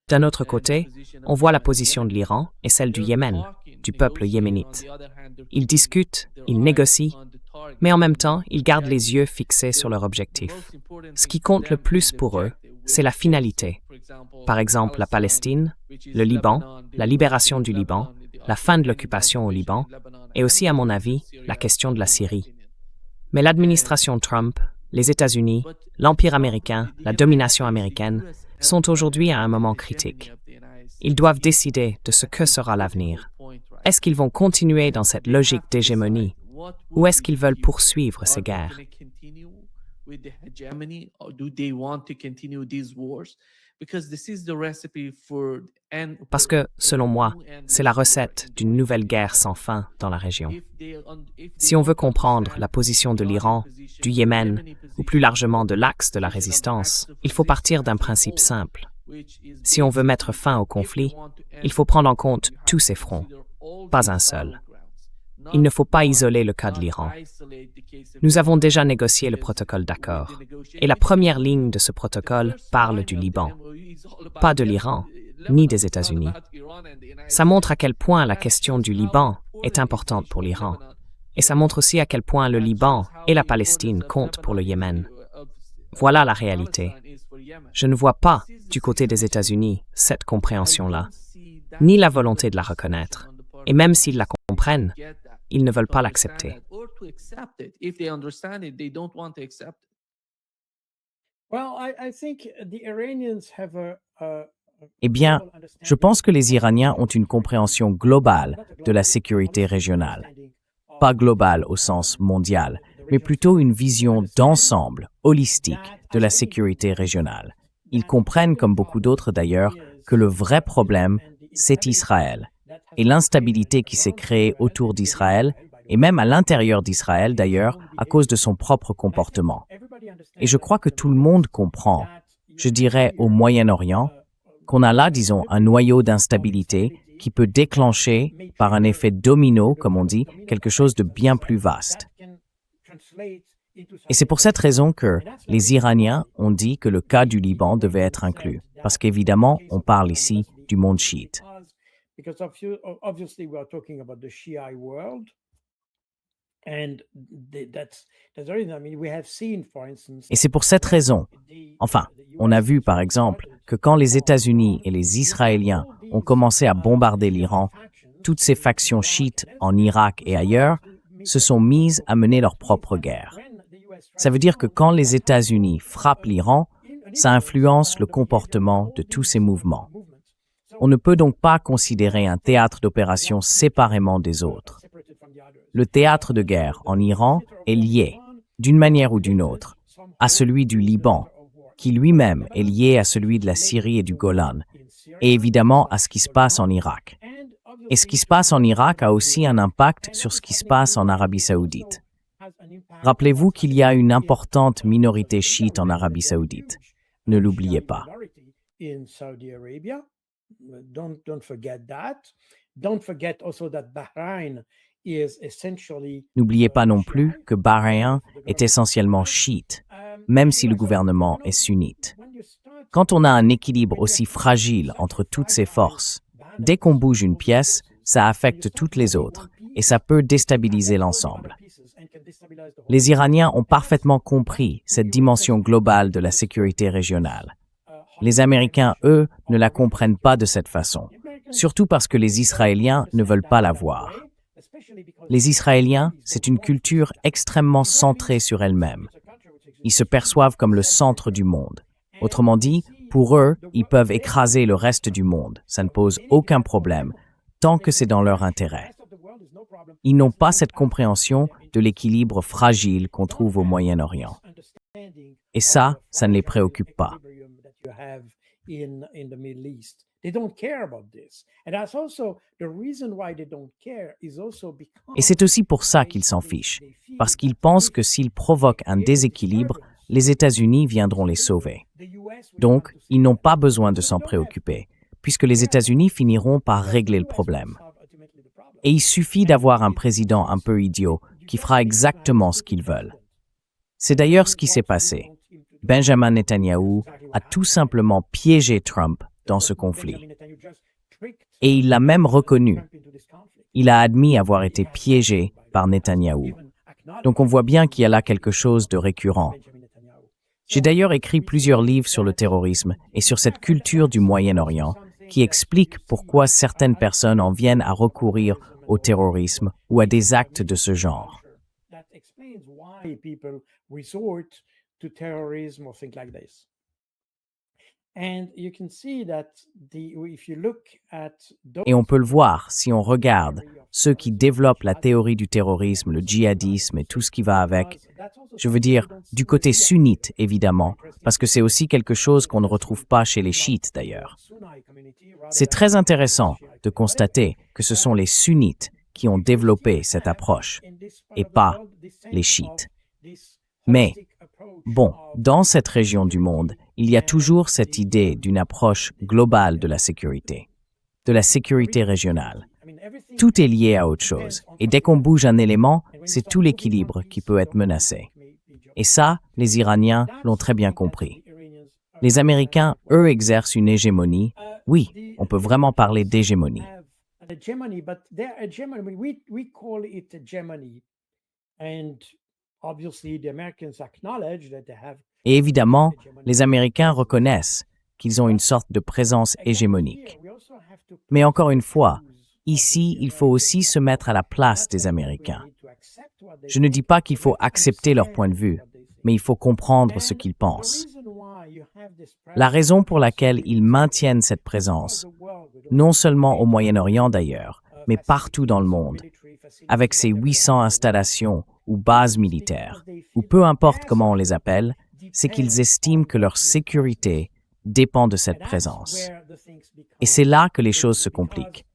D'un autre côté, on voit la position de l'Iran et celle du Yémen, du peuple yéménite. Ils discutent, ils négocient, mais en même temps, ils gardent les yeux fixés sur leur objectif. Ce qui compte le plus pour eux, c'est la finalité. Par exemple, la Palestine, le Liban, la libération du Liban, la fin de l'occupation au Liban, et aussi, à mon avis, la question de la Syrie. Mais l'administration Trump, les États-Unis, l'Empire américain, la domination américaine, sont aujourd'hui à un moment critique. Ils doivent décider de ce que sera l'avenir. Est-ce qu'ils vont continuer dans cette logique d'hégémonie ou est-ce qu'ils veulent poursuivre ces guerres? Parce que, selon moi, c'est la recette d'une nouvelle guerre sans fin dans la région. Si on veut comprendre la position de l'Iran, du Yémen, ou plus largement de l'axe de la résistance, il faut partir d'un principe simple. Si on veut mettre fin au conflit, il faut prendre en compte tous ces fronts, pas un seul. Il ne faut pas isoler le cas de l'Iran. Nous avons déjà négocié le protocole d'accord, et la première ligne de ce protocole parle du Liban, pas de l'Iran, ni des États-Unis. Ça montre à quel point la question du Liban est importante pour l'Iran, et ça montre aussi à quel point le Liban et la Palestine comptent pour le Yémen. Voilà la réalité. Je ne vois pas, du côté des États-Unis, cette compréhension-là, ni la volonté de la reconnaître. Et même s'ils la comprennent, ils ne veulent pas l'accepter. Eh bien, je pense que les Iraniens ont une compréhension globale de la sécurité régionale. Pas globale au sens mondial, mais plutôt une vision d'ensemble, holistique, de la sécurité régionale. Ils comprennent, comme beaucoup d'autres d'ailleurs, que le vrai problème, c'est Israël. Et l'instabilité qui s'est créée autour d'Israël, et même à l'intérieur d'Israël d'ailleurs, à cause de son propre comportement. Et je crois que tout le monde comprend, je dirais au Moyen-Orient, qu'on a là, disons, un noyau d'instabilité qui peut déclencher, par un effet domino, comme on dit, quelque chose de bien plus vaste. Et c'est pour cette raison que les Iraniens ont dit que le cas du Liban devait être inclus, parce qu'évidemment, on parle ici du monde chiite. Et c'est pour cette raison, enfin, on a vu par exemple que quand les États-Unis et les Israéliens ont commencé à bombarder l'Iran, toutes ces factions chiites en Irak et ailleurs se sont mises à mener leur propre guerre. Ça veut dire que quand les États-Unis frappent l'Iran, ça influence le comportement de tous ces mouvements. On ne peut donc pas considérer un théâtre d'opération séparément des autres. Le théâtre de guerre en Iran est lié, d'une manière ou d'une autre, à celui du Liban, qui lui-même est lié à celui de la Syrie et du Golan, et évidemment à ce qui se passe en Irak. Et ce qui se passe en Irak a aussi un impact sur ce qui se passe en Arabie Saoudite. Rappelez-vous qu'il y a une importante minorité chiite en Arabie Saoudite. Ne l'oubliez pas. N'oubliez pas non plus que Bahreïn est essentiellement chiite, même si le gouvernement est sunnite. Quand on a un équilibre aussi fragile entre toutes ces forces, dès qu'on bouge une pièce, ça affecte toutes les autres et ça peut déstabiliser l'ensemble. Les Iraniens ont parfaitement compris cette dimension globale de la sécurité régionale. Les Américains, eux, ne la comprennent pas de cette façon, surtout parce que les Israéliens ne veulent pas la voir. Les Israéliens, c'est une culture extrêmement centrée sur elle-même. Ils se perçoivent comme le centre du monde. Autrement dit, pour eux, ils peuvent écraser le reste du monde. Ça ne pose aucun problème, tant que c'est dans leur intérêt. Ils n'ont pas cette compréhension de l'équilibre fragile qu'on trouve au Moyen-Orient. Et ça ne les préoccupe pas. Et c'est aussi pour ça qu'ils s'en fichent, parce qu'ils pensent que s'ils provoquent un déséquilibre, les États-Unis viendront les sauver. Donc, ils n'ont pas besoin de s'en préoccuper, puisque les États-Unis finiront par régler le problème. Et il suffit d'avoir un président un peu idiot qui fera exactement ce qu'ils veulent. C'est d'ailleurs ce qui s'est passé. Benjamin Netanyahou a tout simplement piégé Trump dans ce conflit. Et il l'a même reconnu. Il a admis avoir été piégé par Netanyahou. Donc on voit bien qu'il y a là quelque chose de récurrent. J'ai d'ailleurs écrit plusieurs livres sur le terrorisme et sur cette culture du Moyen-Orient qui expliquent pourquoi certaines personnes en viennent à recourir au terrorisme ou à des actes de ce genre. Et on peut le voir si on regarde ceux qui développent la théorie du terrorisme, le djihadisme et tout ce qui va avec. Je veux dire, du côté sunnite, évidemment, parce que c'est aussi quelque chose qu'on ne retrouve pas chez les chiites, d'ailleurs. C'est très intéressant de constater que ce sont les sunnites qui ont développé cette approche, et pas les chiites. Mais, bon, dans cette région du monde, il y a toujours cette idée d'une approche globale de la sécurité régionale. Tout est lié à autre chose, et dès qu'on bouge un élément, c'est tout l'équilibre qui peut être menacé. Et ça, les Iraniens l'ont très bien compris. Les Américains, eux, exercent une hégémonie. Oui, on peut vraiment parler d'hégémonie. Et évidemment, les Américains reconnaissent qu'ils ont une sorte de présence hégémonique. Mais encore une fois, ici, il faut aussi se mettre à la place des Américains. Je ne dis pas qu'il faut accepter leur point de vue, mais il faut comprendre ce qu'ils pensent. La raison pour laquelle ils maintiennent cette présence, non seulement au Moyen-Orient d'ailleurs, mais partout dans le monde, avec ces 800 installations ou bases militaires, ou peu importe comment on les appelle, c'est qu'ils estiment que leur sécurité dépend de cette présence. Et c'est là que les choses se compliquent.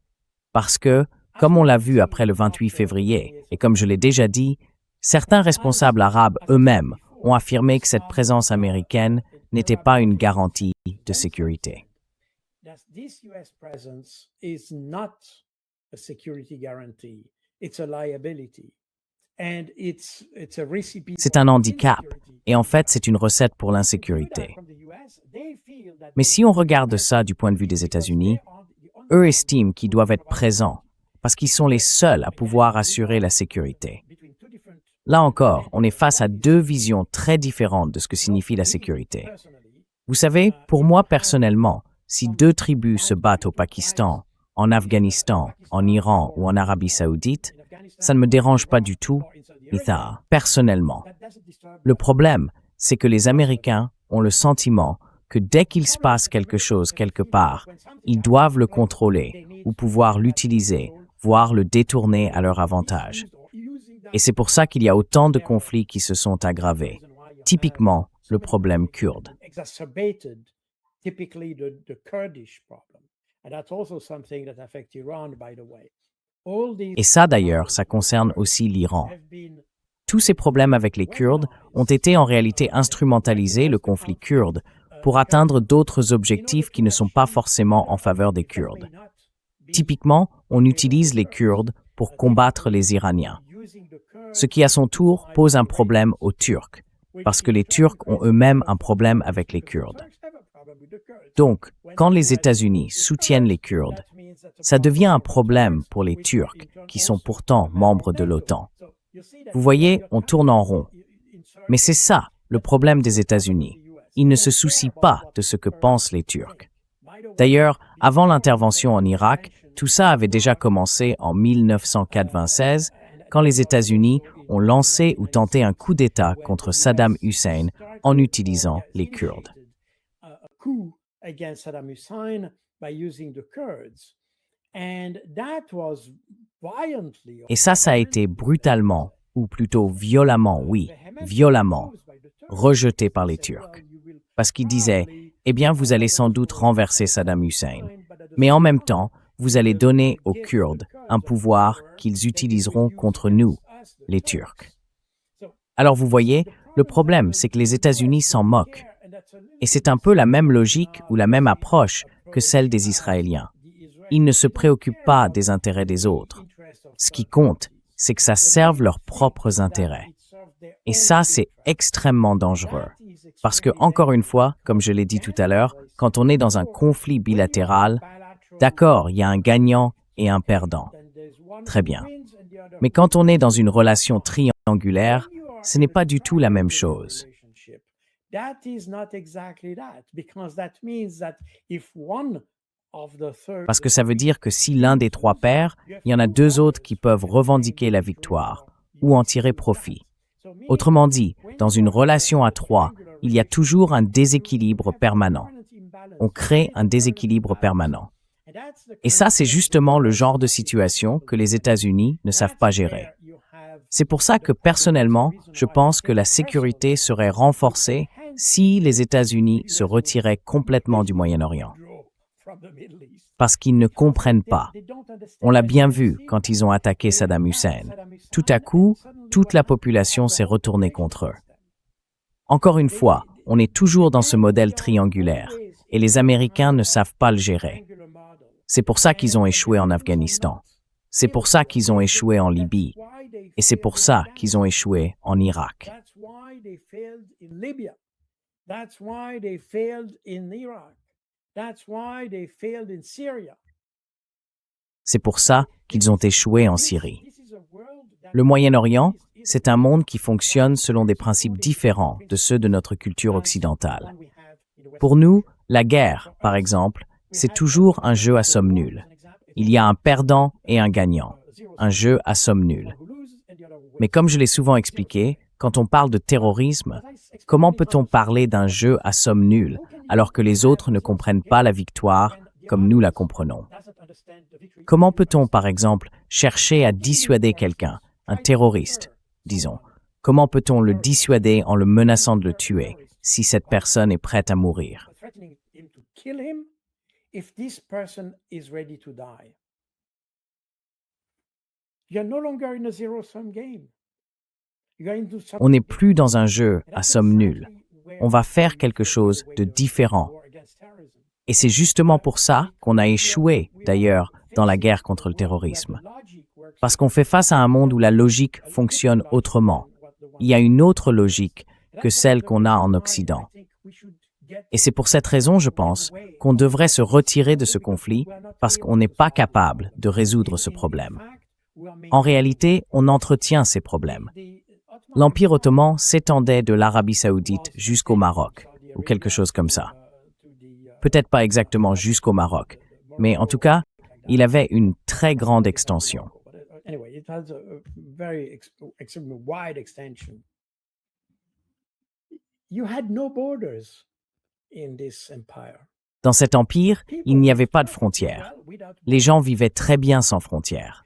Parce que, comme on l'a vu après le 28 février, et comme je l'ai déjà dit, certains responsables arabes eux-mêmes ont affirmé que cette présence américaine n'était pas une garantie de sécurité. C'est un handicap, et en fait, c'est une recette pour l'insécurité. Mais si on regarde ça du point de vue des États-Unis, eux estiment qu'ils doivent être présents, parce qu'ils sont les seuls à pouvoir assurer la sécurité. Là encore, on est face à deux visions très différentes de ce que signifie la sécurité. Vous savez, pour moi personnellement, si deux tribus se battent au Pakistan, en Afghanistan, en Iran ou en Arabie Saoudite, ça ne me dérange pas du tout, personnellement. Le problème, c'est que les Américains ont le sentiment que dès qu'il se passe quelque chose quelque part, ils doivent le contrôler ou pouvoir l'utiliser, voire le détourner à leur avantage. Et c'est pour ça qu'il y a autant de conflits qui se sont aggravés. Typiquement, le problème kurde. Et ça d'ailleurs, ça concerne aussi l'Iran. Tous ces problèmes avec les Kurdes ont été en réalité instrumentalisés, le conflit kurde, pour atteindre d'autres objectifs qui ne sont pas forcément en faveur des Kurdes. Typiquement, on utilise les Kurdes pour combattre les Iraniens, ce qui à son tour pose un problème aux Turcs, parce que les Turcs ont eux-mêmes un problème avec les Kurdes. Donc, quand les États-Unis soutiennent les Kurdes, ça devient un problème pour les Turcs, qui sont pourtant membres de l'OTAN. Vous voyez, on tourne en rond. Mais c'est ça, le problème des États-Unis. Ils ne se soucient pas de ce que pensent les Turcs. D'ailleurs, avant l'intervention en Irak, tout ça avait déjà commencé en 1996, quand les États-Unis ont lancé ou tenté un coup d'État contre Saddam Hussein en utilisant les Kurdes. Et ça a été brutalement, ou plutôt violemment, oui, violemment, rejeté par les Turcs. Parce qu'ils disaient, eh bien, vous allez sans doute renverser Saddam Hussein, mais en même temps, vous allez donner aux Kurdes un pouvoir qu'ils utiliseront contre nous, les Turcs. Alors vous voyez, le problème, c'est que les États-Unis s'en moquent. Et c'est un peu la même logique ou la même approche que celle des Israéliens. Ils ne se préoccupent pas des intérêts des autres. Ce qui compte, c'est que ça serve leurs propres intérêts. Et ça, c'est extrêmement dangereux. Parce que, encore une fois, comme je l'ai dit tout à l'heure, quand on est dans un conflit bilatéral, d'accord, il y a un gagnant et un perdant. Très bien. Mais quand on est dans une relation triangulaire, ce n'est pas du tout la même chose. Parce que ça veut dire que si l'un des trois perd, il y en a deux autres qui peuvent revendiquer la victoire ou en tirer profit. Autrement dit, dans une relation à trois, il y a toujours un déséquilibre permanent. On crée un déséquilibre permanent. Et ça, c'est justement le genre de situation que les États-Unis ne savent pas gérer. C'est pour ça que personnellement, je pense que la sécurité serait renforcée si les États-Unis se retiraient complètement du Moyen-Orient. Parce qu'ils ne comprennent pas. On l'a bien vu quand ils ont attaqué Saddam Hussein. Tout à coup, toute la population s'est retournée contre eux. Encore une fois, on est toujours dans ce modèle triangulaire, et les Américains ne savent pas le gérer. C'est pour ça qu'ils ont échoué en Afghanistan. C'est pour ça qu'ils ont échoué en Libye. Et c'est pour ça qu'ils ont échoué en Irak. C'est pour ça qu'ils ont échoué en Syrie. Le Moyen-Orient, c'est un monde qui fonctionne selon des principes différents de ceux de notre culture occidentale. Pour nous, la guerre, par exemple, c'est toujours un jeu à somme nulle. Il y a un perdant et un gagnant. Un jeu à somme nulle. Mais comme je l'ai souvent expliqué, quand on parle de terrorisme, comment peut-on parler d'un jeu à somme nulle alors que les autres ne comprennent pas la victoire comme nous la comprenons? Comment peut-on, par exemple, chercher à dissuader quelqu'un, un terroriste, disons? Comment peut-on le dissuader en le menaçant de le tuer si cette personne est prête à mourir? On n'est plus dans un jeu à somme nulle. On va faire quelque chose de différent. Et c'est justement pour ça qu'on a échoué, d'ailleurs, dans la guerre contre le terrorisme. Parce qu'on fait face à un monde où la logique fonctionne autrement. Il y a une autre logique que celle qu'on a en Occident. Et c'est pour cette raison, je pense, qu'on devrait se retirer de ce conflit parce qu'on n'est pas capable de résoudre ce problème. En réalité, on entretient ces problèmes. L'Empire ottoman s'étendait de l'Arabie saoudite jusqu'au Maroc, ou quelque chose comme ça. Peut-être pas exactement jusqu'au Maroc, mais en tout cas, il avait une très grande extension. Dans cet empire, il n'y avait pas de frontières. Les gens vivaient très bien sans frontières.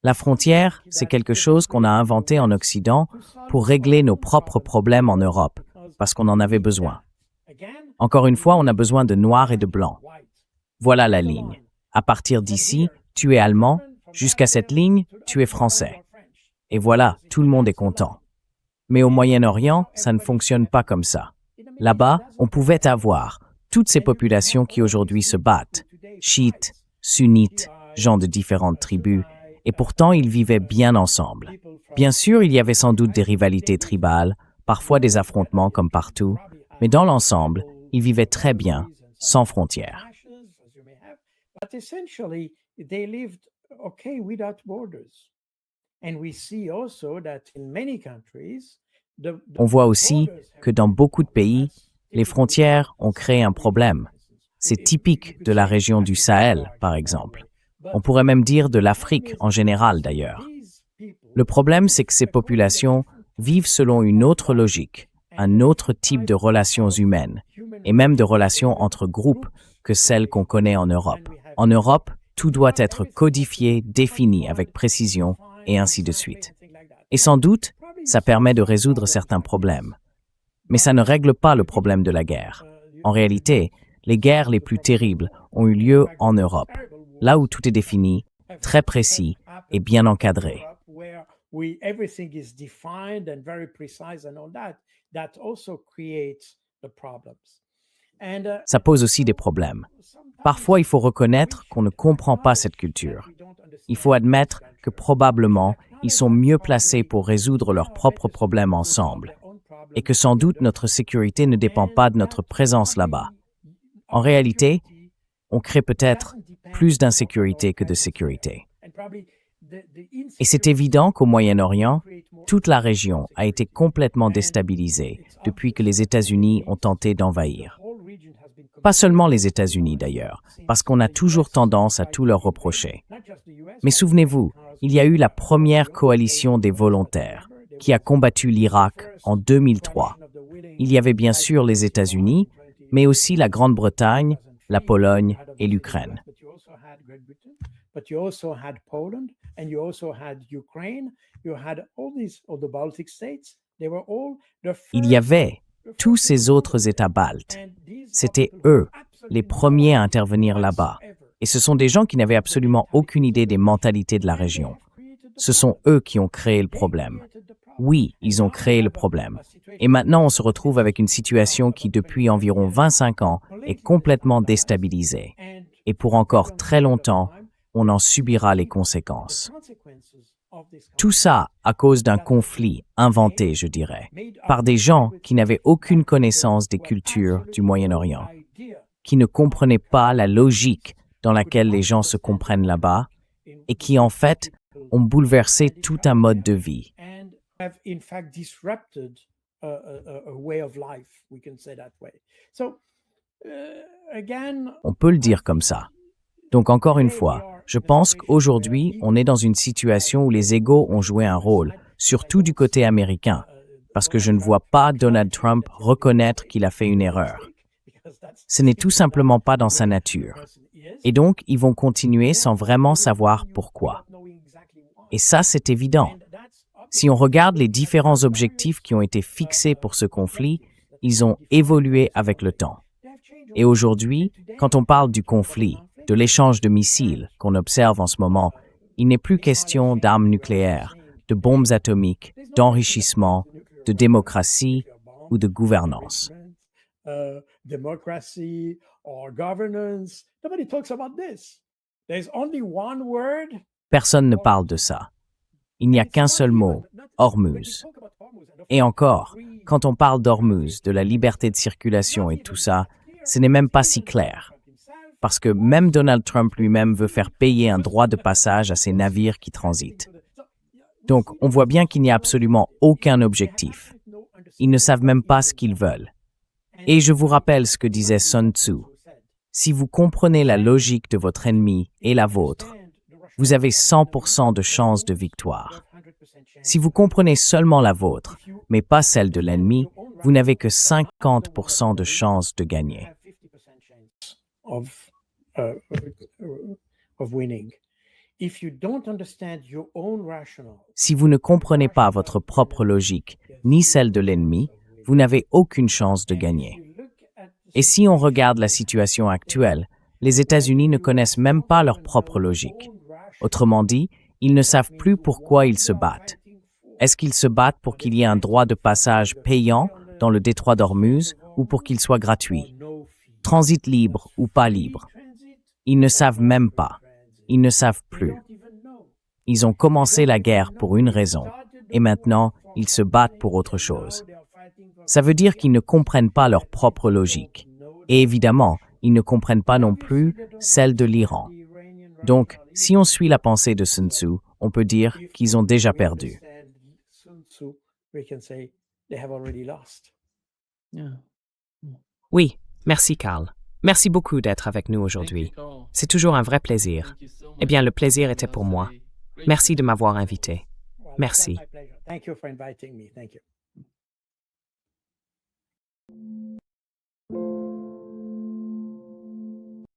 La frontière, c'est quelque chose qu'on a inventé en Occident pour régler nos propres problèmes en Europe, parce qu'on en avait besoin. Encore une fois, on a besoin de noir et de blanc. Voilà la ligne. À partir d'ici, tu es allemand, jusqu'à cette ligne, tu es français. Et voilà, tout le monde est content. Mais au Moyen-Orient, ça ne fonctionne pas comme ça. Là-bas, on pouvait avoir toutes ces populations qui aujourd'hui se battent, chiites, sunnites, gens de différentes tribus, et pourtant ils vivaient bien ensemble. Bien sûr, il y avait sans doute des rivalités tribales, parfois des affrontements comme partout, mais dans l'ensemble, ils vivaient très bien, sans frontières. On voit aussi que dans beaucoup de pays, les frontières ont créé un problème. C'est typique de la région du Sahel, par exemple. On pourrait même dire de l'Afrique en général, d'ailleurs. Le problème, c'est que ces populations vivent selon une autre logique, un autre type de relations humaines, et même de relations entre groupes que celles qu'on connaît en Europe. En Europe, tout doit être codifié, défini avec précision, et ainsi de suite. Et sans doute, ça permet de résoudre certains problèmes. Mais ça ne règle pas le problème de la guerre. En réalité, les guerres les plus terribles ont eu lieu en Europe, là où tout est défini, très précis et bien encadré. Ça pose aussi des problèmes. Parfois, il faut reconnaître qu'on ne comprend pas cette culture. Il faut admettre que probablement, ils sont mieux placés pour résoudre leurs propres problèmes ensemble, et que sans doute notre sécurité ne dépend pas de notre présence là-bas. En réalité, on crée peut-être plus d'insécurité que de sécurité. Et c'est évident qu'au Moyen-Orient, toute la région a été complètement déstabilisée depuis que les États-Unis ont tenté d'envahir. Pas seulement les États-Unis d'ailleurs, parce qu'on a toujours tendance à tout leur reprocher. Mais souvenez-vous, il y a eu la première coalition des volontaires qui a combattu l'Irak en 2003. Il y avait bien sûr les États-Unis, mais aussi la Grande-Bretagne, la Pologne et l'Ukraine. But you also had Poland and you also had Ukraine. You had all these, all the Baltic states. They were all the first. Il y avait tous ces autres États baltes. C'était eux, les premiers à intervenir là-bas. Et ce sont des gens qui n'avaient absolument aucune idée des mentalités de la région. Ce sont eux qui ont créé le problème. Oui, ils ont créé le problème. Et maintenant, on se retrouve avec une situation qui, depuis environ 25 ans, est complètement déstabilisée. Et pour encore très longtemps, on en subira les conséquences. Tout ça à cause d'un conflit inventé, je dirais, par des gens qui n'avaient aucune connaissance des cultures du Moyen-Orient, qui ne comprenaient pas la logique dans laquelle les gens se comprennent là-bas et qui, en fait, ont bouleversé tout un mode de vie. On peut le dire comme ça. Donc, encore une fois, je pense qu'aujourd'hui, on est dans une situation où les égos ont joué un rôle, surtout du côté américain, parce que je ne vois pas Donald Trump reconnaître qu'il a fait une erreur. Ce n'est tout simplement pas dans sa nature. Et donc, ils vont continuer sans vraiment savoir pourquoi. Et ça, c'est évident. Si on regarde les différents objectifs qui ont été fixés pour ce conflit, ils ont évolué avec le temps. Et aujourd'hui, quand on parle du conflit, de l'échange de missiles qu'on observe en ce moment, il n'est plus question d'armes nucléaires, de bombes atomiques, d'enrichissement, de démocratie ou de gouvernance. Personne ne parle de ça. Il n'y a qu'un seul mot, Hormuz. Et encore, quand on parle d'Hormuz, de la liberté de circulation et tout ça, ce n'est même pas si clair. Parce que même Donald Trump lui-même veut faire payer un droit de passage à ces navires qui transitent. Donc, on voit bien qu'il n'y a absolument aucun objectif. Ils ne savent même pas ce qu'ils veulent. Et je vous rappelle ce que disait Sun Tzu. Si vous comprenez la logique de votre ennemi et la vôtre, vous avez 100% de chances de victoire. Si vous comprenez seulement la vôtre, mais pas celle de l'ennemi, vous n'avez que 50% de chances de gagner. Si vous ne comprenez pas votre propre logique, ni celle de l'ennemi, vous n'avez aucune chance de gagner. Et si on regarde la situation actuelle, les États-Unis ne connaissent même pas leur propre logique. Autrement dit, ils ne savent plus pourquoi ils se battent. Est-ce qu'ils se battent pour qu'il y ait un droit de passage payant dans le détroit d'Hormuz ou pour qu'il soit gratuit? Transit libre ou pas libre? Ils ne savent même pas. Ils ne savent plus. Ils ont commencé la guerre pour une raison, et maintenant, ils se battent pour autre chose. Ça veut dire qu'ils ne comprennent pas leur propre logique. Et évidemment, ils ne comprennent pas non plus celle de l'Iran. Donc, si on suit la pensée de Sun Tzu, on peut dire qu'ils ont déjà perdu. Oui, merci Carl. Merci beaucoup d'être avec nous aujourd'hui. C'est toujours un vrai plaisir. Eh bien, le plaisir était pour moi. Merci de m'avoir invité. Merci.